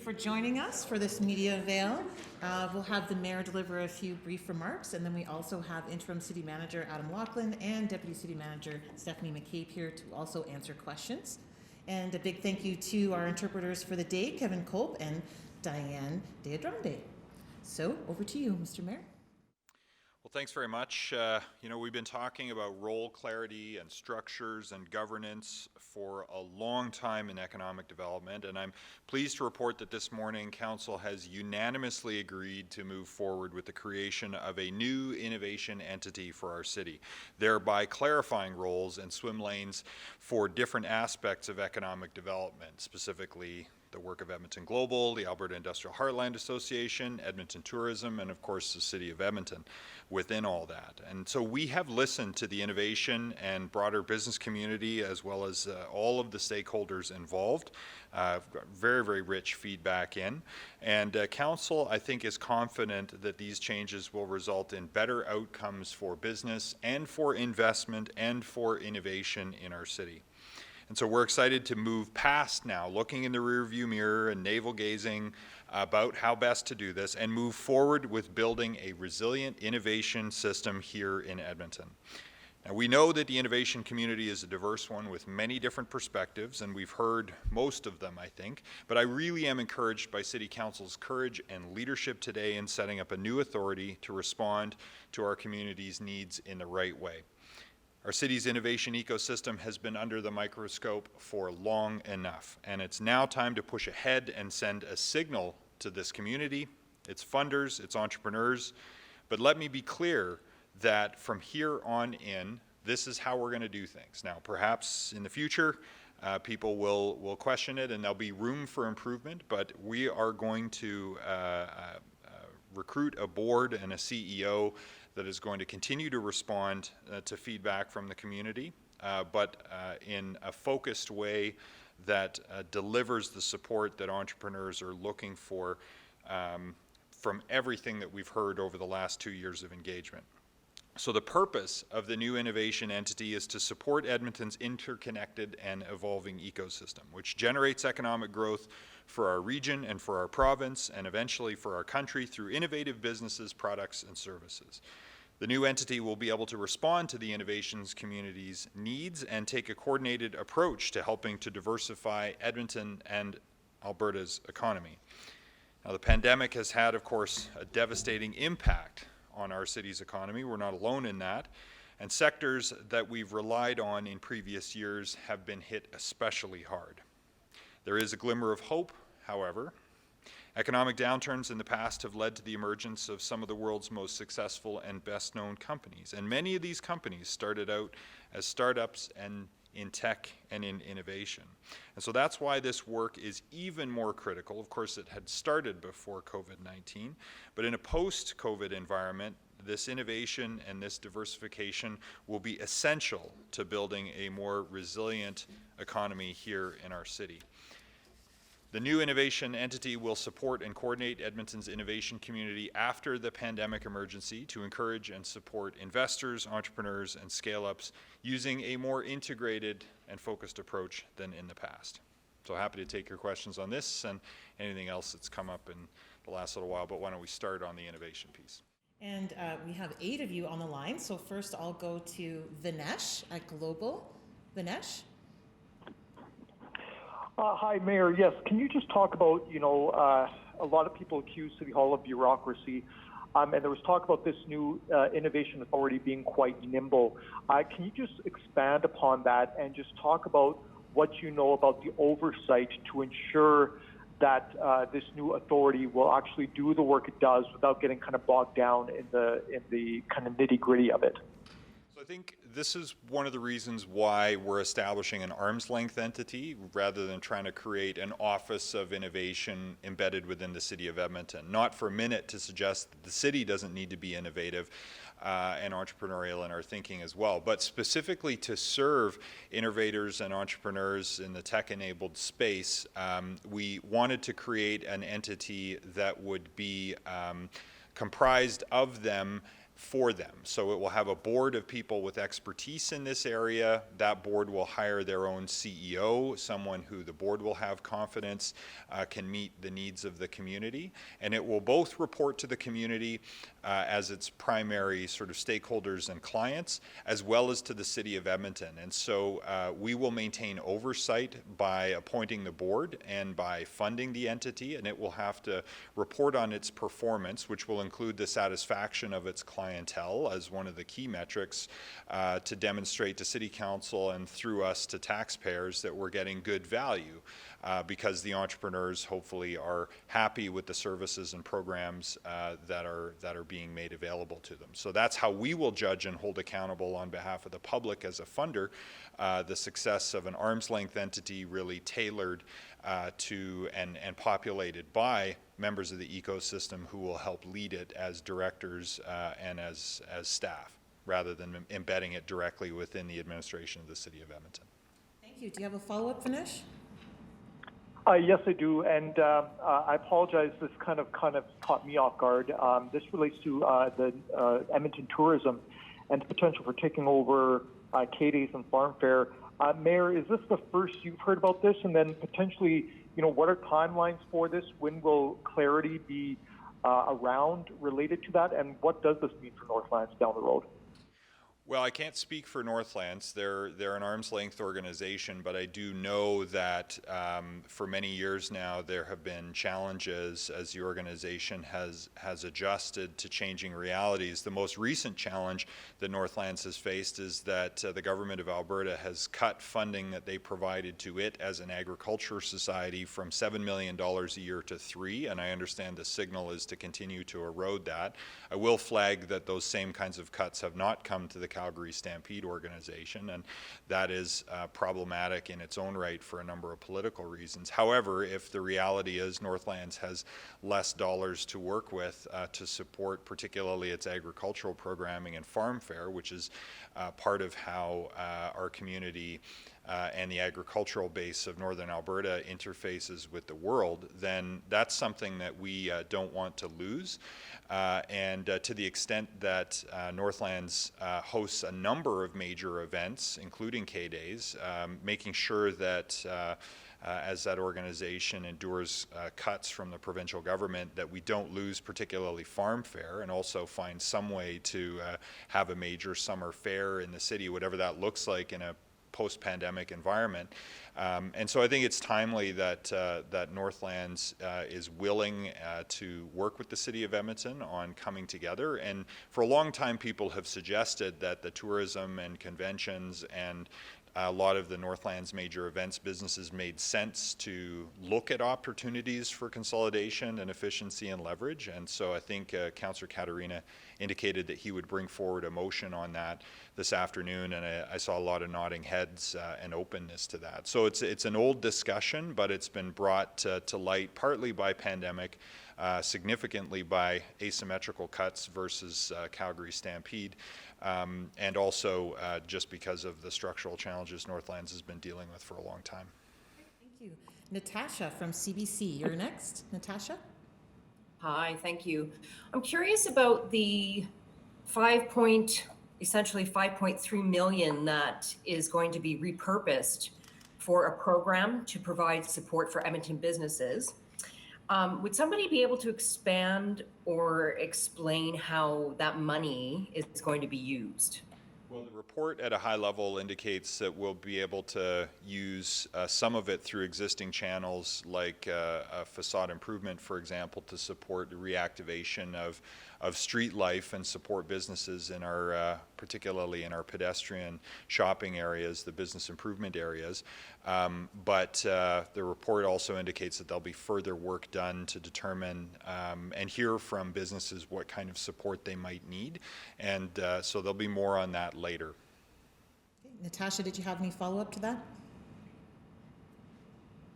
for joining us for this media avail. We'll have the Mayor deliver a few brief remarks, and then we also have Interim City Manager Adam Laughlin and Deputy City Manager Stephanie McCabe here to also answer questions. And a big thank you to our interpreters for the day, Kevin Kolb and Diane Deadronde. So over to you, Mr. Mayor. Well, thanks very much. We've been talking about role clarity and structures and governance for a long time in economic development, and I'm pleased to report that this morning Council has unanimously agreed to move forward with the creation of a new innovation entity for our city, thereby clarifying roles and swim lanes for different aspects of economic development, specifically the work of Edmonton Global, the Alberta Industrial Heartland Association, Edmonton Tourism, and of course the City of Edmonton within all that. And so we have listened to the innovation and broader business community as well as all of the stakeholders involved. Got very, very rich feedback in. And Council, I think, is confident that these changes will result in better outcomes for business and for investment and for innovation in our city. And so we're excited to move past now, looking in the rearview mirror and navel-gazing about how best to do this and move forward with building a resilient innovation system here in Edmonton. Now, we know that the innovation community is a diverse one with many different perspectives, and we've heard most of them, I think, but I really am encouraged by City Council's courage and leadership today in setting up a new authority to respond to our community's needs in the right way. Our city's innovation ecosystem has been under the microscope for long enough, and it's now time to push ahead and send a signal to this community, its funders, its entrepreneurs. But let me be clear that from here on in, this is how we're going to do things. Now, perhaps in the future, people will question it and there'll be room for improvement, but we are going to recruit a board and a CEO that is going to continue to respond to feedback from the community, but in a focused way that delivers the support that entrepreneurs are looking for from everything that we've heard over the last 2 years of engagement. So the purpose of the new innovation entity is to support Edmonton's interconnected and evolving ecosystem, which generates economic growth for our region and for our province and eventually for our country through innovative businesses, products, and services. The new entity will be able to respond to the innovations community's needs and take a coordinated approach to helping to diversify Edmonton and Alberta's economy. Now, the pandemic has had, of course, a devastating impact on our city's economy. We're not alone in that. And sectors that we've relied on in previous years have been hit especially hard. There is a glimmer of hope, however. Economic downturns in the past have led to the emergence of some of the world's most successful and best-known companies. And many of these companies started out as startups and in tech and in innovation. And so that's why this work is even more critical. Of course, it had started before COVID-19, but in a post-COVID environment, this innovation and this diversification will be essential to building a more resilient economy here in our city. The new innovation entity will support and coordinate Edmonton's innovation community after the pandemic emergency to encourage and support investors, entrepreneurs, and scale-ups using a more integrated and focused approach than in the past. So happy to take your questions on this and anything else that's come up in the last little while, but why don't we start on the innovation piece? And we have 8 of you on the line. So first I'll go to Vinesh at Global. Vinesh? Hi, Mayor. Yes, can you just talk about, a lot of people accuse City Hall of bureaucracy, and there was talk about this new innovation authority being quite nimble. Can you just expand upon that and just talk about what you know about the oversight to ensure that this new authority will actually do the work it does without getting kind of bogged down in the kind of nitty-gritty of it? So I think this is one of the reasons why we're establishing an arm's length entity rather than trying to create an office of innovation embedded within the City of Edmonton. Not for a minute to suggest that the city doesn't need to be innovative and entrepreneurial in our thinking as well, but specifically to serve innovators and entrepreneurs in the tech-enabled space, we wanted to create an entity that would be comprised of them for them. So it will have a board of people with expertise in this area. That board will hire their own CEO, someone who the board will have confidence can meet the needs of the community. And it will both report to the community as its primary sort of stakeholders and clients, as well as to the City of Edmonton. And so we will maintain oversight by appointing the board and by funding the entity, and it will have to report on its performance, which will include the satisfaction of its clientele as one of the key metrics to demonstrate to City Council and through us to taxpayers that we're getting good value because the entrepreneurs hopefully are happy with the services and programs that are being made available to them. So that's how we will judge and hold accountable on behalf of the public as a funder the success of an arm's length entity really tailored to and populated by members of the ecosystem who will help lead it as directors and as staff, rather than embedding it directly within the administration of the City of Edmonton. Thank you. Do you have a follow-up, Finish? Yes, I do, and I apologize. This kind of caught me off guard. This relates to the Edmonton tourism and the potential for taking over K-Days and Farm Fair. Mayor, is this the first you've heard about this? And then potentially, what are timelines for this? When will clarity be around related to that? And what does this mean for Northlands down the road? Well, I can't speak for Northlands. They're an arm's length organization, but I do know that for many years now there have been challenges as the organization has adjusted to changing realities. The most recent challenge that Northlands has faced is that the government of Alberta has cut funding that they provided to it as an agriculture society from $7 million a year to $3 million, and I understand the signal is to continue to erode that. I will flag that those same kinds of cuts have not come to the Calgary Stampede organization, and that is problematic in its own right for a number of political reasons. However, if the reality is Northlands has less dollars to work with to support particularly its agricultural programming and farm fair, which is part of how our community and the agricultural base of Northern Alberta interfaces with the world, then that's something that we don't want to lose. And to the extent that Northlands hosts a number of major events, including K-Days, making sure that as that organization endures cuts from the provincial government, that we don't lose particularly Farm Fair, and also find some way to have a major summer fair in the city, whatever that looks like in a post-pandemic environment. And so I think it's timely that that Northlands is willing to work with the City of Edmonton on coming together. And for a long time, people have suggested that the tourism and conventions and a lot of the Northlands major events businesses made sense to look at opportunities for consolidation and efficiency and leverage. And so I think Councillor Katarina indicated that he would bring forward a motion on that this afternoon, and I saw a lot of nodding heads and openness to that. So it's an old discussion, but it's been brought to light partly by pandemic, significantly by asymmetrical cuts versus Calgary Stampede, and also just because of the structural challenges Northlands has been dealing with for a long time. Thank you. Natasha from CBC, you're next. Natasha? Hi, thank you. I'm curious about the essentially 5.3 million that is going to be repurposed for a program to provide support for Edmonton businesses. Would somebody be able to expand or explain how that money is going to be used? Well, the report at a high level indicates that we'll be able to use some of it through existing channels like a facade improvement, for example, to support the reactivation of street life and support businesses in our, particularly in our pedestrian shopping areas, the business improvement areas. But the report also indicates that there'll be further work done to determine and hear from businesses what kind of support they might need. And so there'll be more on that later. Okay. Natasha, did you have any follow-up to that?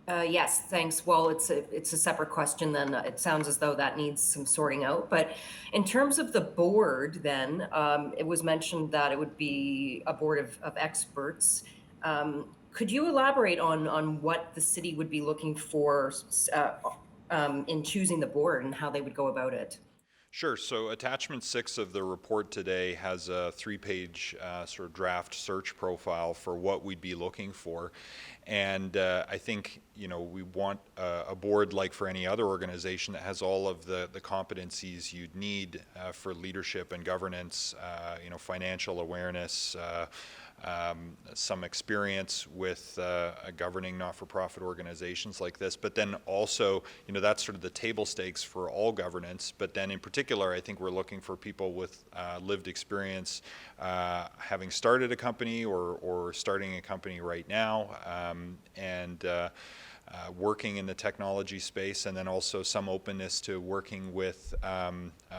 Yes, thanks. Well, it's a separate question then. It sounds as though that needs some sorting out. But in terms of the board then, it was mentioned that it would be a board of experts. Could you elaborate on what the city would be looking for in choosing the board and how they would go about it? Sure. So attachment 6 of the report today has a 3-page sort of draft search profile for what we'd be looking for. And I think, we want a board like for any other organization that has all of the competencies you'd need for leadership and governance, financial awareness, some experience with governing not-for-profit organizations like this, but then also, that's sort of the table stakes for all governance. But then in particular, I think we're looking for people with lived experience having started a company or starting a company right now, and working in the technology space, and then also some openness to working with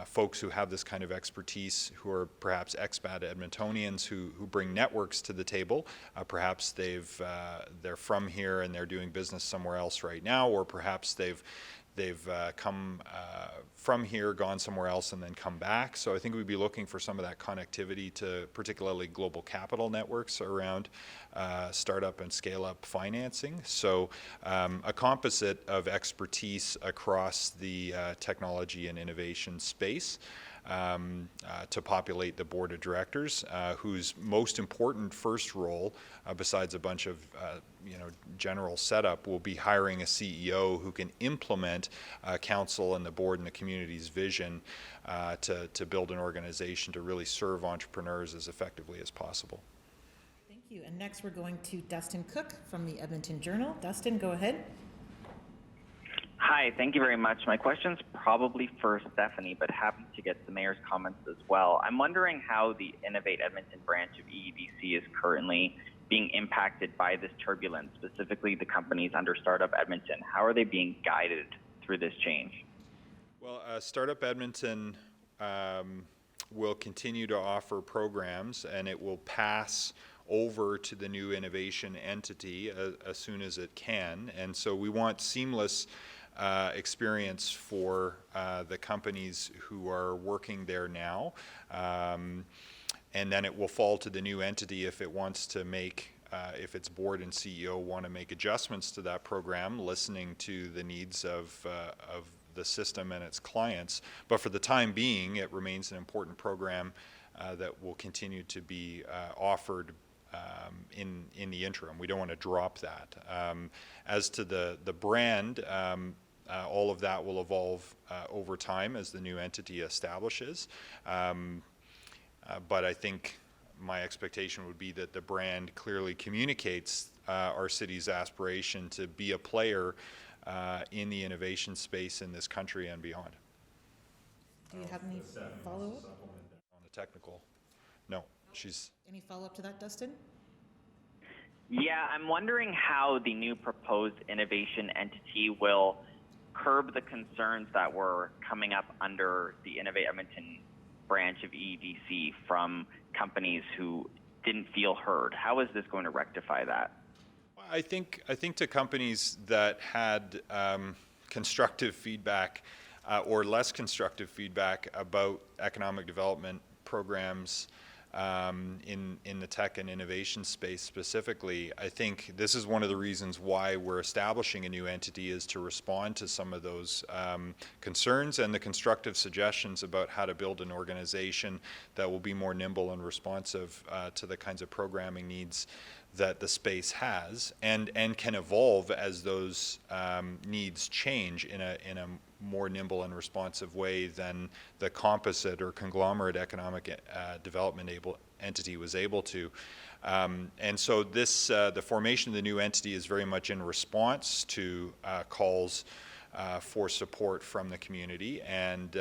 folks who have this kind of expertise, who are perhaps expat Edmontonians who bring networks to the table. Perhaps they're from here and they're doing business somewhere else right now, or perhaps they've come from here, gone somewhere else, and then come back. So I think we'd be looking for some of that connectivity to particularly global capital networks around startup and scale-up financing. So a composite of expertise across the technology and innovation space to populate the board of directors, whose most important first role, besides a bunch of general setup, will be hiring a CEO who can implement council and the board and the community's vision to build an organization to really serve entrepreneurs as effectively as possible. Thank you. And next we're going to Dustin Cook from the Edmonton Journal. Dustin, go ahead. Hi, thank you very much. My question's probably for Stephanie, but happy to get the mayor's comments as well. I'm wondering how the Innovate Edmonton branch of EEDC is currently being impacted by this turbulence, specifically the companies under Startup Edmonton. How are they being guided through this change? Well, Startup Edmonton will continue to offer programs, and it will pass over to the new innovation entity as soon as it can. And so we want seamless experience for the companies who are working there now. And then it will fall to the new entity if it wants to make, if its board and CEO want to make adjustments to that program, listening to the needs of the system and its clients. But for the time being, it remains an important program that will continue to be offered in the interim. We don't want to drop that. As to the brand, all of that will evolve over time as the new entity establishes. But I think my expectation would be that the brand clearly communicates our city's aspiration to be a player in the innovation space in this country and beyond. Do you have any follow-up? On the technical, no. Any follow-up to that, Dustin? Yeah, I'm wondering how the new proposed innovation entity will curb the concerns that were coming up under the Innovate Edmonton branch of EEDC from companies who didn't feel heard. How is this going to rectify that? I think to companies that had constructive feedback or less constructive feedback about economic development programs in the tech and innovation space specifically, I think this is one of the reasons why we're establishing a new entity, is to respond to some of those concerns and the constructive suggestions about how to build an organization that will be more nimble and responsive to the kinds of programming needs that the space has, and can evolve as those needs change in a more nimble and responsive way than the composite or conglomerate economic development entity was able to. And so this, the formation of the new entity is very much in response to calls for support from the community, and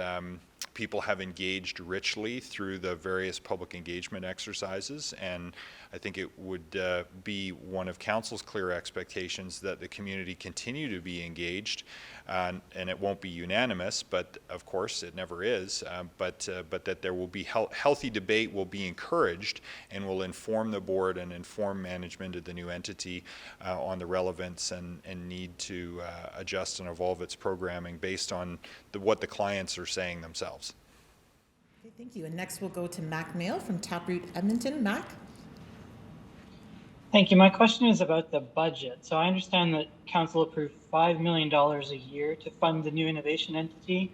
people have engaged richly through the various public engagement exercises, and I think it would be one of Council's clear expectations that the community continue to be engaged, and it won't be unanimous, but of course it never is, but that there will be healthy debate will be encouraged and will inform the board and inform management of the new entity on the relevance and need to adjust and evolve its programming based on what the clients are saying themselves. Okay, thank you. And next we'll go to Mac Mail from Taproot Edmonton. Mac? Thank you. My question is about the budget. So I understand that Council approved $5 million a year to fund the new innovation entity.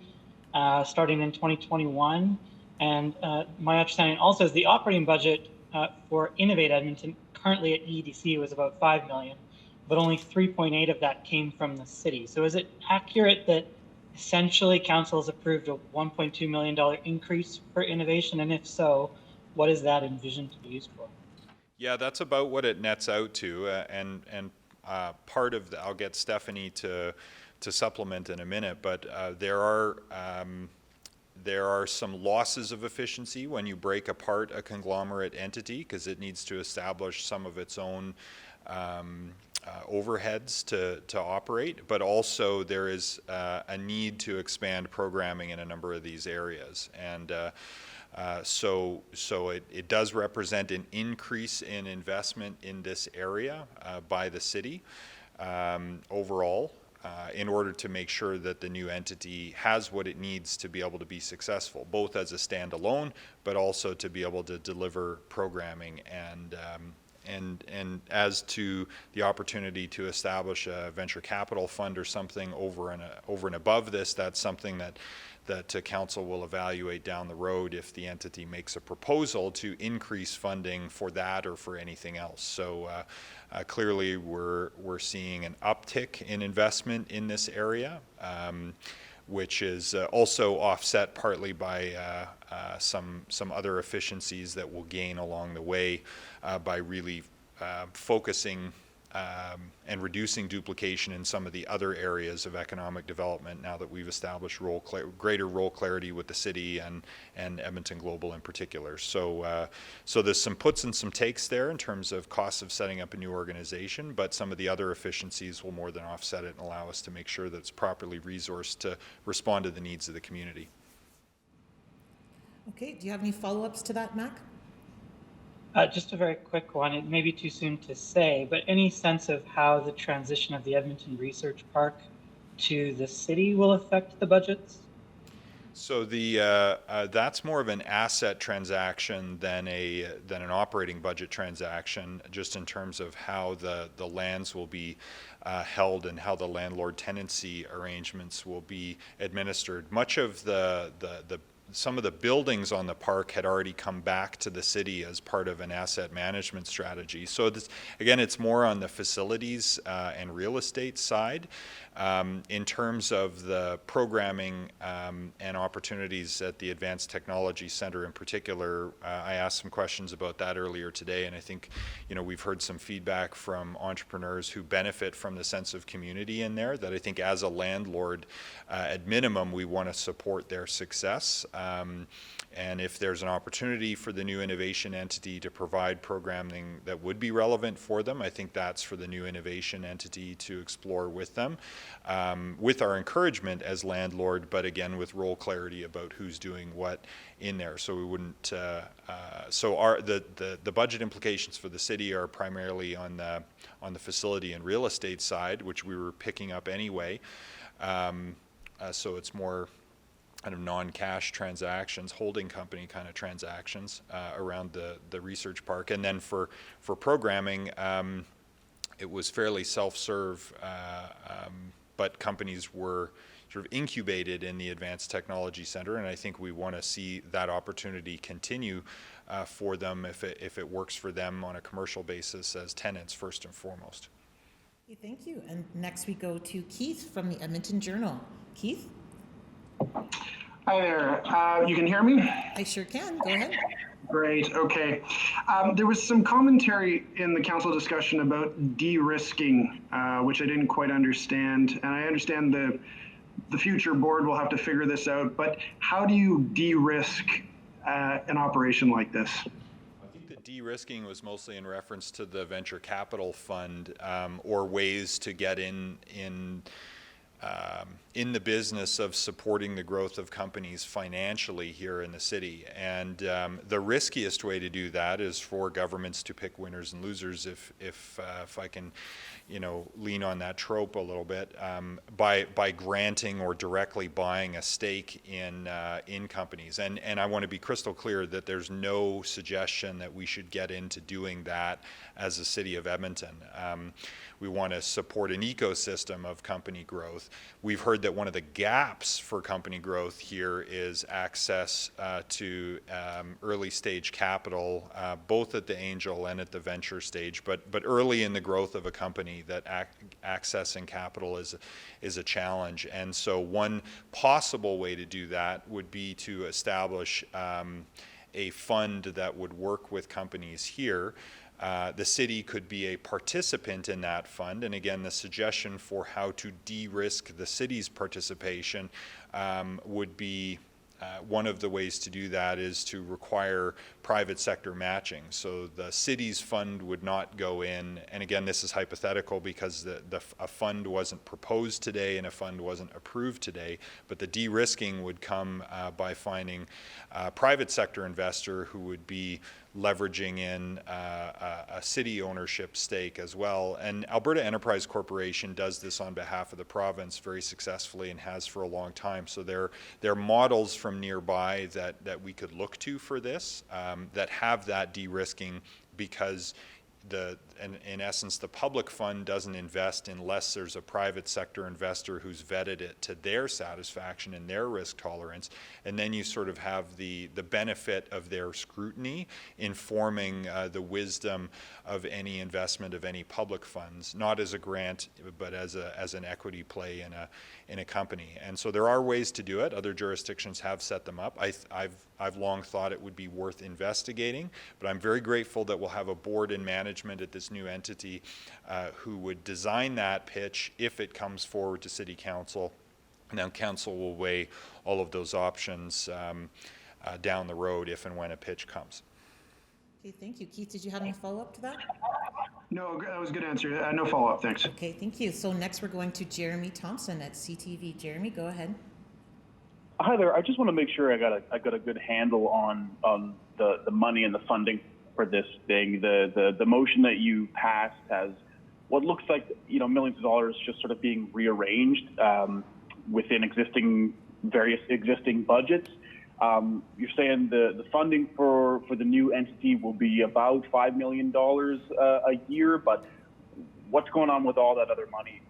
starting in 2021. And my understanding also is the operating budget for Innovate Edmonton currently at EDC was about 5 million, but only 3.8 of that came from the city. So is it accurate that essentially council has approved a $1.2 million increase for innovation? And if so, what is that envisioned to be used for? Yeah, that's about what it nets out to, and part of I'll get Stephanie to supplement in a minute, but there are some losses of efficiency when you break apart a conglomerate entity, because it needs to establish some of its own overheads to operate, but also there is a need to expand programming in a number of these areas. And so it does represent an increase in investment in this area by the city overall, in order to make sure that the new entity has what it needs to be able to be successful, both as a standalone, but also to be able to deliver programming. And as to the opportunity to establish a venture capital fund or something over and above this, that's something that council will evaluate down the road if the entity makes a proposal to increase funding for that or for anything else. So clearly we're seeing an uptick in investment in this area, which is also offset partly by some other efficiencies that we'll gain along the way by really focusing and reducing duplication in some of the other areas of economic development now that we've established greater role clarity with the city and Edmonton Global in particular. So there's some puts and some takes there in terms of costs of setting up a new organization, but some of the other efficiencies will more than offset it and allow us to make sure that it's properly resourced to respond to the needs of the community. Okay, do you have any follow-ups to that, Mac? Just a very quick one. It may be too soon to say, but any sense of how the transition of the Edmonton Research Park to the city will affect the budgets? So that's more of an asset transaction than an operating budget transaction, just in terms of how the lands will be held and how the landlord tenancy arrangements will be administered. Much of some of the buildings on the park had already come back to the city as part of an asset management strategy. So this, again, it's more on the facilities and real estate side. In terms of the programming and opportunities at the Advanced Technology Center in particular, I asked some questions about that earlier today, and I think we've heard some feedback from entrepreneurs who benefit from the sense of community in there, that I think as a landlord, at minimum, we want to support their success. And if there's an opportunity for the new innovation entity to provide programming that would be relevant for them, I think that's for the new innovation entity to explore with them, with our encouragement as landlord, but again with role clarity about who's doing what in there. So we wouldn't. The budget implications for the city are primarily on the facility and real estate side, which we were picking up anyway. So it's more kind of non-cash transactions, holding company kind of transactions around the research park. And then for programming, it was fairly self-serve, but companies were sort of incubated in the Advanced Technology Center, and I think we want to see that opportunity continue for them if it works for them on a commercial basis as tenants first and foremost. Okay, thank you. And next we go to Keith from the Edmonton Journal. Keith? Hi there. You can hear me? I sure can. Go ahead. Great. Okay. There was some commentary in the council discussion about de-risking, which I didn't quite understand. And I understand the future board will have to figure this out, but how do you de-risk an operation like this? I think the de-risking was mostly in reference to the venture capital fund, or ways to get in the business of supporting the growth of companies financially here in the city. And the riskiest way to do that is for governments to pick winners and losers, if I can lean on that trope a little bit, by granting or directly buying a stake in companies. And I want to be crystal clear that there's no suggestion that we should get into doing that as a city of Edmonton. We want to support an ecosystem of company growth. We've heard that one of the gaps for company growth here is access to early stage capital, both at the angel and at the venture stage, but early in the growth of a company, that accessing capital is a challenge. And so one possible way to do that would be to establish a fund that would work with companies here. The city could be a participant in that fund, and again, the suggestion for how to de-risk the city's participation would be one of the ways to do that is to require private sector matching. So the city's fund would not go in, and again, this is hypothetical because a fund wasn't proposed today and a fund wasn't approved today, but the de-risking would come by finding a private sector investor who would be leveraging in a city ownership stake as well. And Alberta Enterprise Corporation does this on behalf of the province very successfully and has for a long time. So there are models from nearby that we could look to for this that have that de-risking, because in essence, the public fund doesn't invest unless there's a private sector investor who's vetted it to their satisfaction and their risk tolerance, and then you sort of have the benefit of their scrutiny informing the wisdom of any investment of any public funds, not as a grant, but as an equity play in a company. And so there are ways to do it. Other jurisdictions have set them up. I've long thought it would be worth investigating, but I'm very grateful that we'll have a board and management at this new entity who would design that pitch if it comes forward to City Council. And then Council will weigh all of those options down the road if and when a pitch comes. Okay, thank you. Keith, did you have any follow-up to that? No, that was a good answer. No follow-up, thanks. Okay, thank you. So next we're going to Jeremy Thompson at CTV. Jeremy, go ahead. Hi there. I just want to make sure I got a good handle on the money and the funding for this thing. The motion that you passed has what looks like millions of dollars just sort of being rearranged within various existing budgets. You're saying the funding for the new entity will be about $5 million a year, but what's going on with all that other money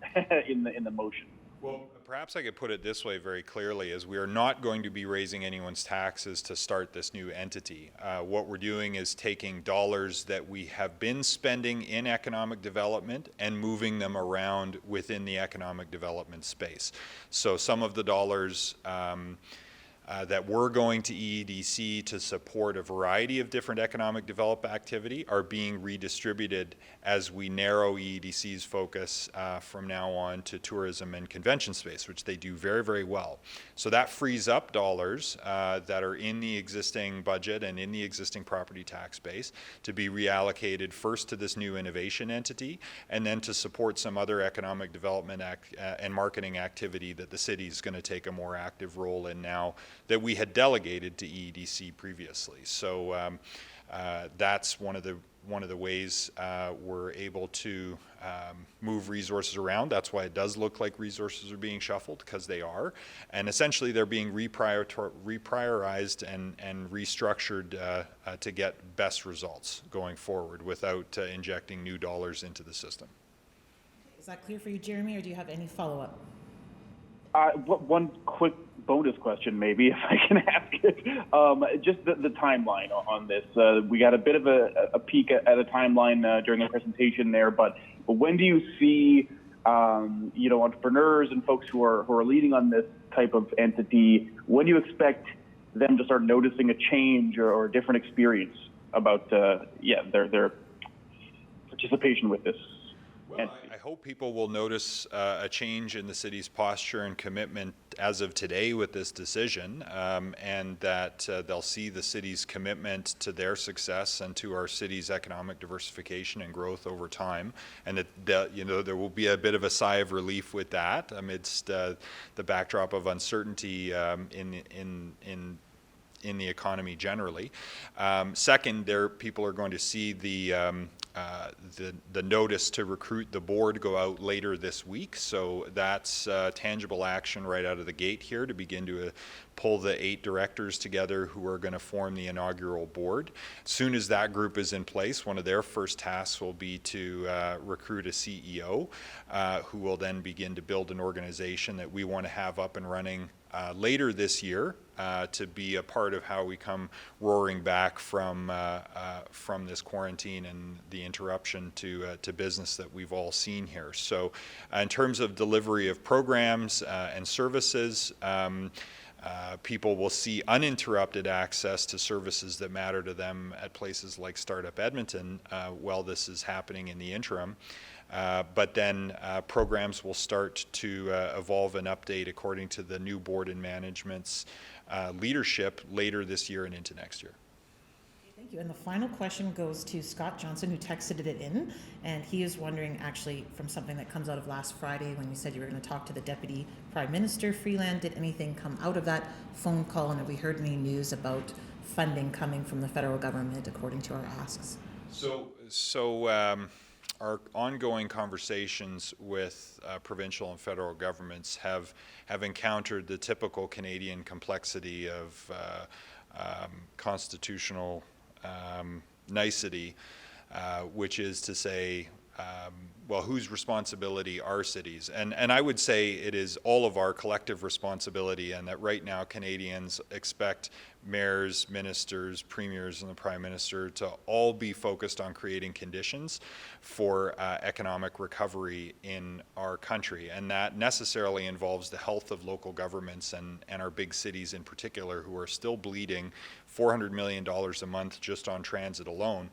in the motion? Well, perhaps I could put it this way very clearly, is we are not going to be raising anyone's taxes to start this new entity. What we're doing is taking dollars that we have been spending in economic development and moving them around within the economic development space. So some of the dollars that we're going to EEDC to support a variety of different economic development activity are being redistributed as we narrow EEDC's focus from now on to tourism and convention space, which they do very, very well. So that frees up dollars that are in the existing budget and in the existing property tax base to be reallocated first to this new innovation entity, and then to support some other economic development and marketing activity that the city is going to take a more active role in now that we had delegated to EEDC previously. So that's one of the ways we're able to move resources around. That's why it does look like resources are being shuffled, because they are. And essentially they're being reprioritized and restructured to get best results going forward without injecting new dollars into the system. Is that clear for you, Jeremy, or do you have any follow-up? One quick bonus question, maybe, if I can ask it. Just the timeline on this. We got a bit of a peek at a timeline during the presentation there, but when do you see, entrepreneurs and folks who are leading on this type of entity, when do you expect them to start noticing a change or a different experience about, their participation with this? Well, I hope people will notice a change in the city's posture and commitment as of today with this decision, and that they'll see the city's commitment to their success and to our city's economic diversification and growth over time, and that there will be a bit of a sigh of relief with that amidst the backdrop of uncertainty in the economy generally. Second, people are going to see the notice to recruit the board go out later this week. So that's tangible action right out of the gate here to begin to pull the 8 directors together who are going to form the inaugural board. As soon as that group is in place, one of their first tasks will be to recruit a CEO who will then begin to build an organization that we want to have up and running later this year to be a part of how we come roaring back from this quarantine and the interruption to business that we've all seen here. So in terms of delivery of programs and services, people will see uninterrupted access to services that matter to them at places like Startup Edmonton while this is happening in the interim. But then programs will start to evolve and update according to the new board and management's leadership later this year and into next year. Thank you. And the final question goes to Scott Johnson, who texted it in, and he is wondering, actually, from something that comes out of last Friday when you said you were going to talk to the Deputy Prime Minister, Freeland. Did anything come out of that phone call, and have we heard any news about funding coming from the federal government according to our asks? So our ongoing conversations with provincial and federal governments have encountered the typical Canadian complexity of constitutional nicety, which is to say, well, whose responsibility are cities? And I would say it is all of our collective responsibility, and that right now Canadians expect mayors, ministers, premiers, and the Prime Minister to all be focused on creating conditions for economic recovery in our country. And that necessarily involves the health of local governments and our big cities in particular, who are still bleeding $400 million a month just on transit alone.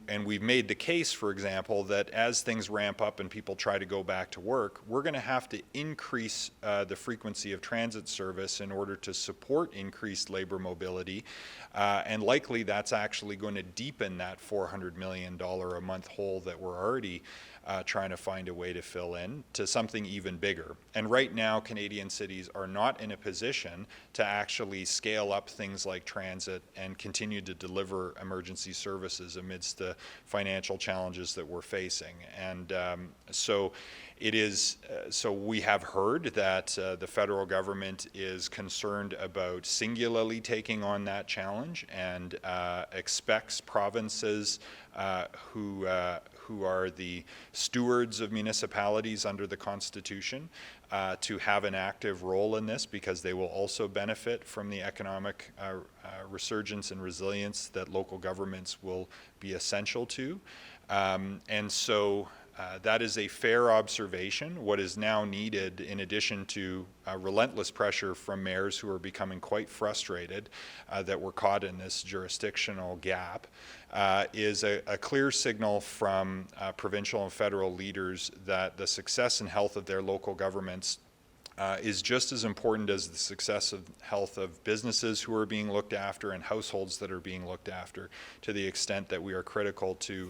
And we've made the case, for example, that as things ramp up and people try to go back to work, we're going to have to increase the frequency of transit service in order to support increased labor mobility. And likely that's actually going to deepen that $400 million a month hole that we're already trying to find a way to fill in to something even bigger. And right now, Canadian cities are not in a position to actually scale up things like transit and continue to deliver emergency services amidst the financial challenges that we're facing. And so it is, so we have heard that the federal government is concerned about singularly taking on that challenge and expects provinces who are the stewards of municipalities under the Constitution to have an active role in this, because they will also benefit from the economic resurgence and resilience that local governments will be essential to. And so that is a fair observation. What is now needed, in addition to relentless pressure from mayors who are becoming quite frustrated that we're caught in this jurisdictional gap, is a clear signal from provincial and federal leaders that the success and health of their local governments is just as important as the success of health of businesses who are being looked after and households that are being looked after, to the extent that we are critical to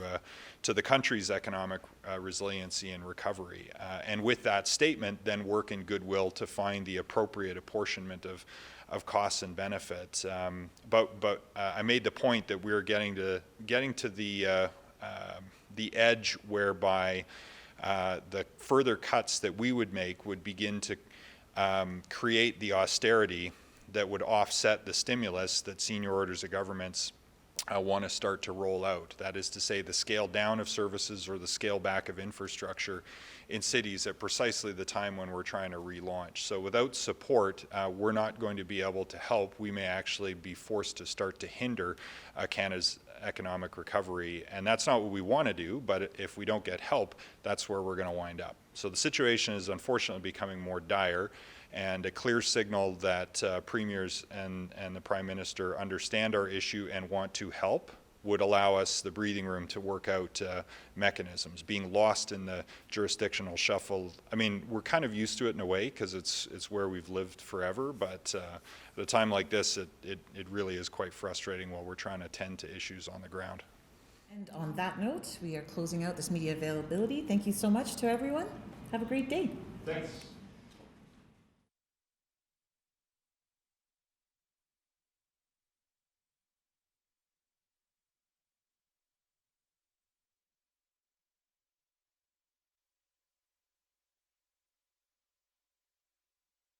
the country's economic resiliency and recovery. And with that statement, then work in goodwill to find the appropriate apportionment of costs and benefits. But I made the point that we're getting to the edge whereby the further cuts that we would make would begin to create the austerity that would offset the stimulus that senior orders of governments want to start to roll out. That is to say, the scale down of services or the scale back of infrastructure in cities at precisely the time when we're trying to relaunch. So without support, we're not going to be able to help. We may actually be forced to start to hinder Canada's economic recovery, and that's not what we want to do, but if we don't get help, that's where we're going to wind up. So the situation is unfortunately becoming more dire, and a clear signal that premiers and the Prime Minister understand our issue and want to help would allow us the breathing room to work out mechanisms. Being lost in the jurisdictional shuffle, I mean, we're kind of used to it in a way because it's where we've lived forever, but at a time like this, it really is quite frustrating while we're trying to tend to issues on the ground. And on that note, we are closing out this media availability. Thank you so much to everyone. Have a great day. Thanks.